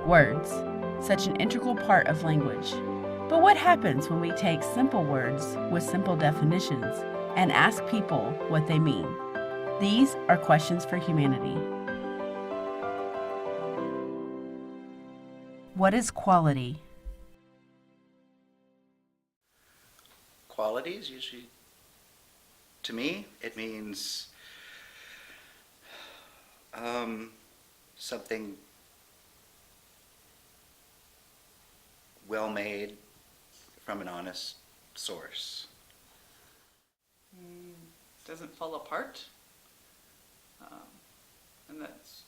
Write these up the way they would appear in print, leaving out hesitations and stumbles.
Words, such an integral part of language. But what happens when we take simple words with simple definitions and ask people what they mean? These are questions for humanity. What is quality? Quality is usually, to me, it means something well made from an honest source. Doesn't fall apart. And that's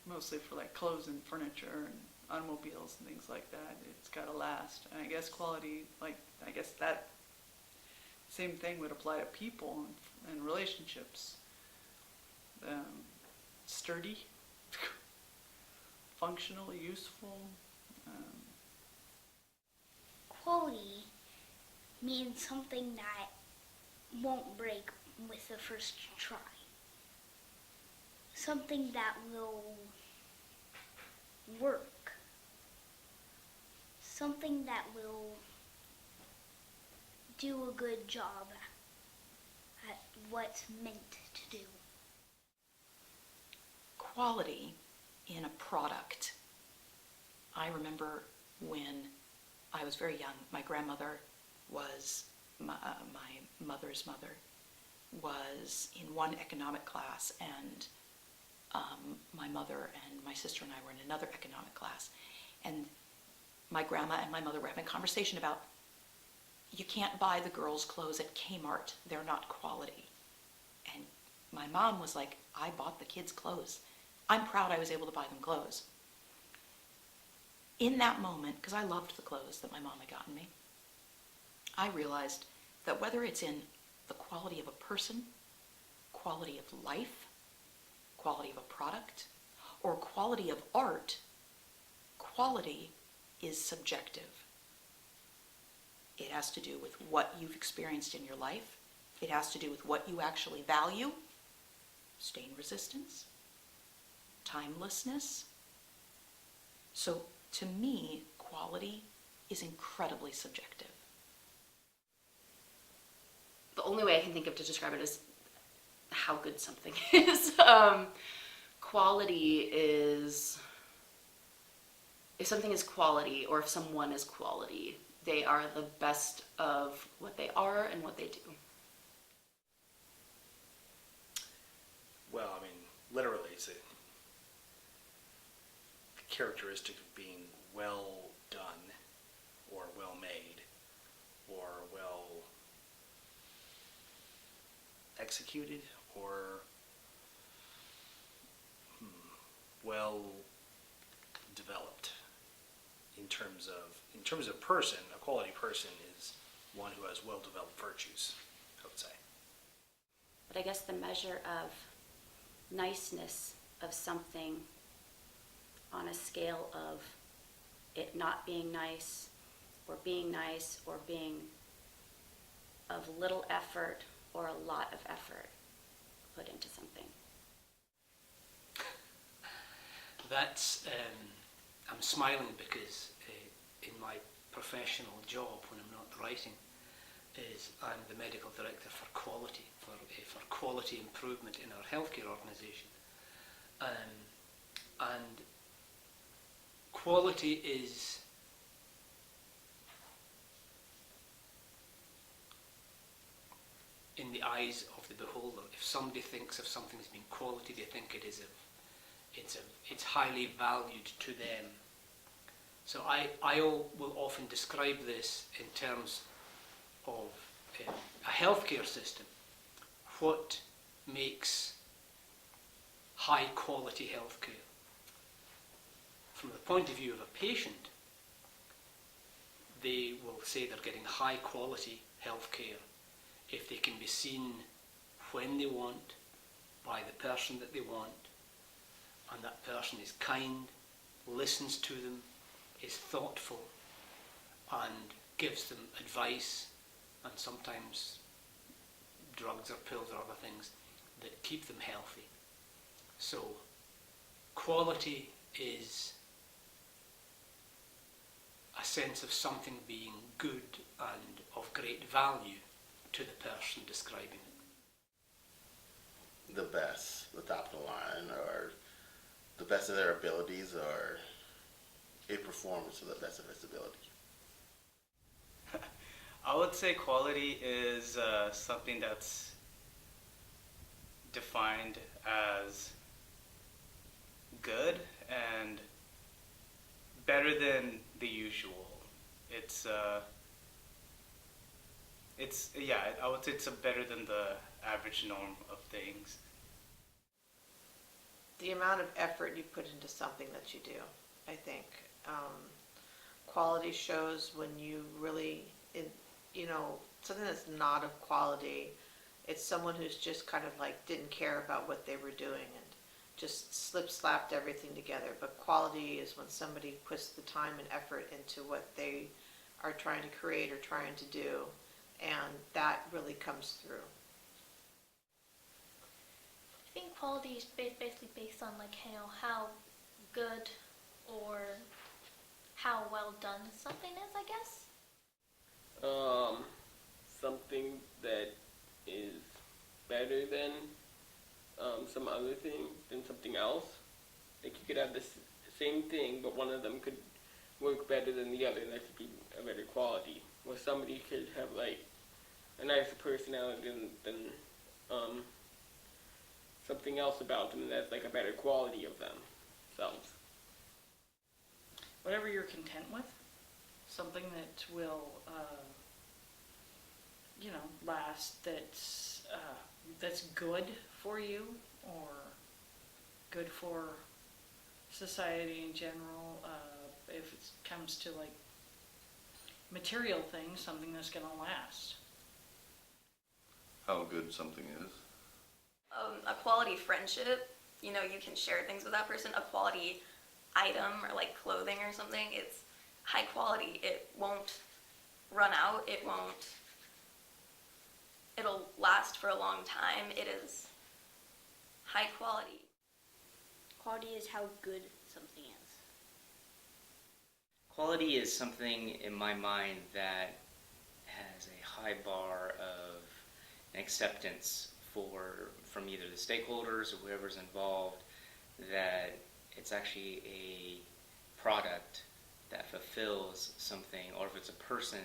mostly for like clothes and furniture and automobiles and things like that. It's got to last. And I guess quality, I guess that same thing would apply to people and relationships. Sturdy, functional, useful. Quality means something that won't break with the first try. Something that will work. Something that will do a good job at what's meant to do. Quality in a product. I remember when I was very young, my grandmother was, my mother's mother was in one economic class, and my mother and my sister and I were in another economic class. And my grandma and my mother were having a conversation about, you can't buy the girls' clothes at Kmart, they're not quality. And my mom was like, I bought the kids' clothes. I'm proud I was able to buy them clothes. In that moment, because I loved the clothes that my mom had gotten me, I realized that whether it's in the quality of a person, quality of life, quality of a product, or quality of art, quality is subjective. It has to do with what you've experienced in your life. It has to do with what you actually value. Stain resistance, timelessness. So to me, quality is incredibly subjective. The only way I can think of to describe it is how good something is. Quality is, if something is quality, or if someone is quality, they are the best of what they are and what they do. Well, I mean, literally, it's a characteristic of being well done, or well made, or well executed, or well developed. In terms of person, a quality person is one who has well developed virtues, I would say. But I guess the measure of niceness of something on a scale of it not being nice, or being of little effort or a lot of effort put into something. That's, I'm smiling because in my professional job, when I'm not writing, is I'm the medical director for quality, for quality improvement in our healthcare organisation. And quality is in the eyes of the beholder. If somebody thinks of something as being quality, they think it's highly valued to them. So I will often describe this in terms of a healthcare system. What makes high quality healthcare? From the point of view of a patient, they will say they're getting high quality healthcare if they can be seen when they want, by the person that they want, and that person is kind, listens to them, is thoughtful, and gives them advice, and sometimes drugs or pills or other things that keep them healthy. So quality is a sense of something being good and of great value to the person describing it. The best, the top of the line, or the best of their abilities, or a performance to the best of its ability. I would say quality is something that's defined as good and better than the usual. I would say it's better than the average norm of things. The amount of effort you put into something that you do, I think. Quality shows when you really, something that's not of quality, it's someone who's just kind of like didn't care about what they were doing and just slap-slapped everything together. But quality is when somebody puts the time and effort into what they are trying to create or trying to do, and that really comes through. I think quality is basically based on like how good or how well done something is, I guess. Something that is better than some other thing, than something else. Like you could have the same thing, but one of them could work better than the other, and that could be a better quality. Or somebody could have like a nicer personality than something else about them, and that's like a better quality of themselves. Whatever you're content with, something that will, last, that's good for you or good for society in general. If it comes to like material things, something that's going to last. How good something is. A quality friendship, you can share things with that person. A quality item or like clothing or something, it's high quality. It won't run out. It'll last for a long time. It is high quality. Quality is how good something is. Quality is something in my mind that has a high bar of acceptance from either the stakeholders or whoever's involved, that it's actually a product that fulfills something, or if it's a person,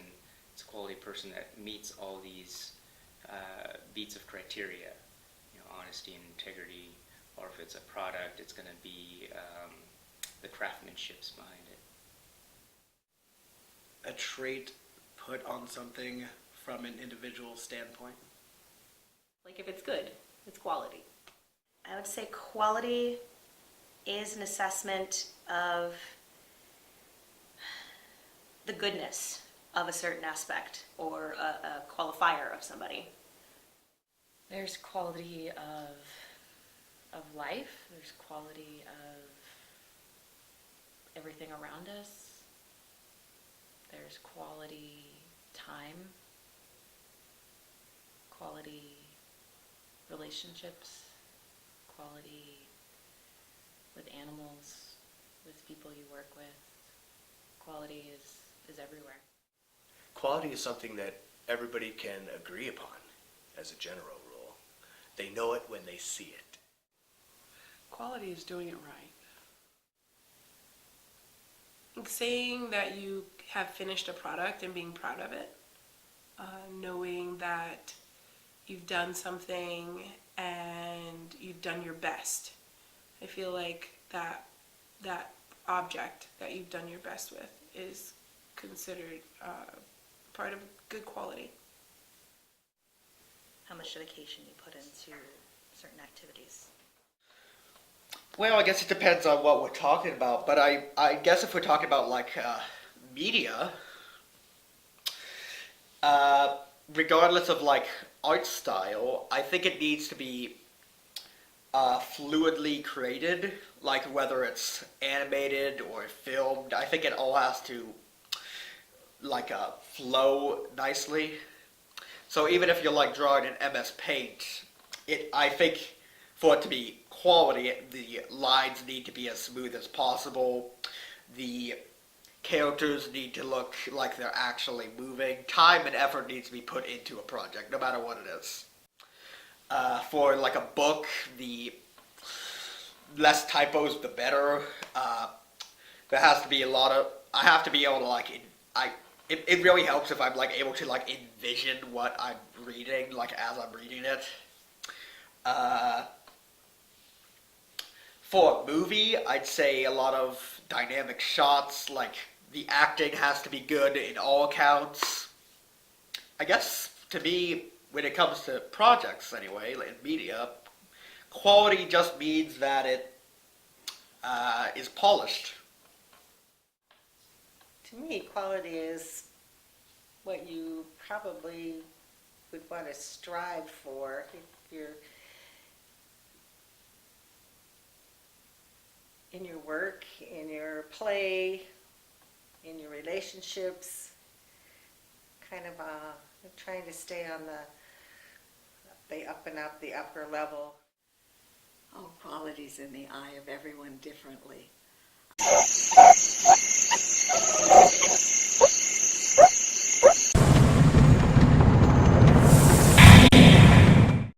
it's a quality person that meets all these beats of criteria, honesty and integrity, or if it's a product, it's going to be the craftsmanship's behind it. A trait put on something from an individual standpoint. Like if it's good, it's quality. I would say quality is an assessment of the goodness of a certain aspect or a qualifier of somebody. There's quality of life. There's quality of everything around us. There's quality time, quality relationships, quality with animals, with people you work with. Quality is everywhere. Quality is something that everybody can agree upon as a general rule. They know it when they see it. Quality is doing it right. Saying that you have finished a product and being proud of it. Knowing that you've done something and you've done your best. I feel like that object that you've done your best with is considered part of good quality. How much dedication you put into certain activities. Well, I guess it depends on what we're talking about, but I guess if we're talking about like media, regardless of like art style, I think it needs to be fluidly created, like whether it's animated or filmed. I think it all has to like flow nicely. So even if you're like drawing in MS Paint, I think for it to be quality, the lines need to be as smooth as possible. The characters need to look like they're actually moving. Time and effort needs to be put into a project, no matter what it is. For like a book, the less typos, the better. There has to be a lot of. I have to be able to like. It really helps if I'm like able to like envision what I'm reading, like as I'm reading it. For a movie, I'd say a lot of dynamic shots, like the acting has to be good in all accounts. I guess, to me, when it comes to projects anyway, like in media, quality just means that it is polished. To me, quality is what you probably would want to strive for if you're in your work, in your play, in your relationships, kind of trying to stay on the up and up, the upper level. Oh, quality's in the eye of everyone differently.